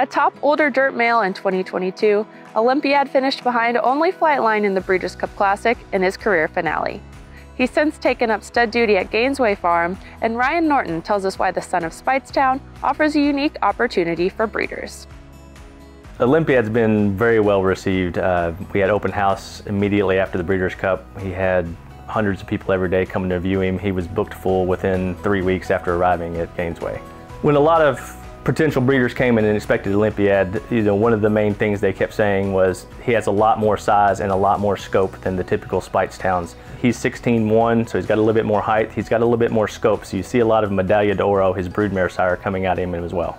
A top older dirt male in 2022, Olympiad finished behind only Flightline in the Breeders' Cup Classic in his career finale. He's since taken up stud duty at Gainesway Farm, and Ryan Norton tells us why the son of Speightstown offers a unique opportunity for breeders. Olympiad's been very well received. We had open house immediately after the Breeders' Cup. He had hundreds of people every day coming to view him. He was booked full within 3 weeks after arriving at Gainesway. When a lot of potential breeders came in and expected Olympiad, one of the main things they kept saying was he has a lot more size and a lot more scope than the typical Speightstowns. He's 16'1", so he's got a little bit more height. He's got a little bit more scope, so you see a lot of Medaglia d'Oro, his broodmare sire, coming out of him as well.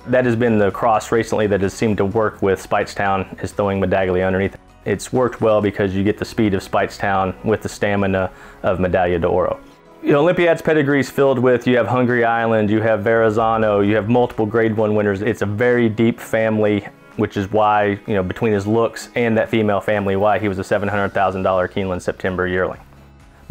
That has been the cross recently that has seemed to work with Speightstown, is throwing Medaglia underneath. It's worked well because you get the speed of Speightstown with the stamina of Medaglia d'Oro. Olympiad's pedigree is filled with, you have Hungry Island, you have Verrazano, you have multiple Grade 1 winners. It's a very deep family, which is why, between his looks and that female family, why he was a $700,000 Keeneland September yearling.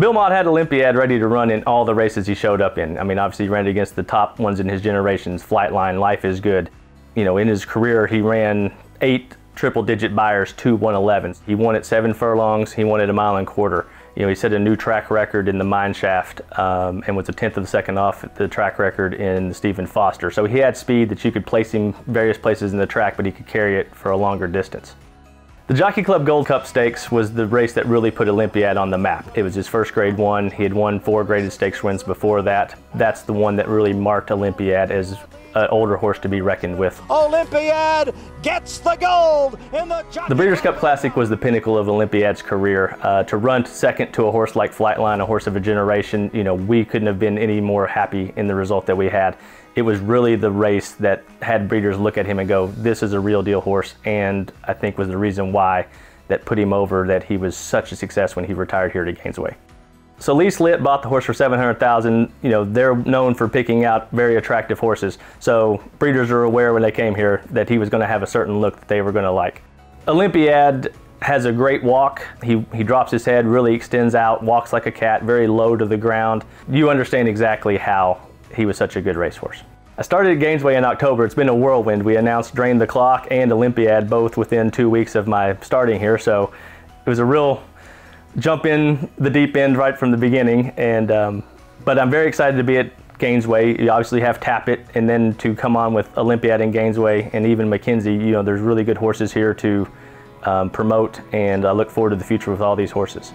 Bill Mott had Olympiad ready to run in all the races he showed up in. Obviously he ran against the top ones in his generations, Flightline, Life is Good. In his career, he ran 8 triple-digit buyers, 2 111s. He won at 7 furlongs, he won at 1.25 miles. He set a new track record in the mine shaft and was a 1/10 of a second off the track record in Stephen Foster. So he had speed that you could place him various places in the track, but he could carry it for a longer distance. The Jockey Club Gold Cup Stakes was the race that really put Olympiad on the map. It was his first Grade 1. He had won 4 graded stakes wins before that. That's the one that really marked Olympiad as an older horse to be reckoned with. Olympiad gets the gold in the Jockey The Breeders' Cup Classic was the pinnacle of Olympiad's career. To run second to a horse like Flightline, a horse of a generation, we couldn't have been any more happy in the result that we had. It was really the race that had breeders look at him and go, this is a real deal horse, and I think was the reason why that put him over, that he was such a success when he retired here to Gainesway. So Lee Slitt bought the horse for $700,000. They're known for picking out very attractive horses. So breeders are aware when they came here that he was going to have a certain look that they were going to like. Olympiad has a great walk. He drops his head, really extends out, walks like a cat, very low to the ground. You understand exactly how he was such a good racehorse. I started at Gainesway in October. It's been a whirlwind. We announced Drain the Clock and Olympiad both within 2 weeks of my starting here. So it was a real jump in the deep end right from the beginning, but I'm very excited to be at Gainesway. You obviously have Tappet, and then to come on with Olympiad and Gainesway and even McKenzie, there's really good horses here to promote, and I look forward to the future with all these horses.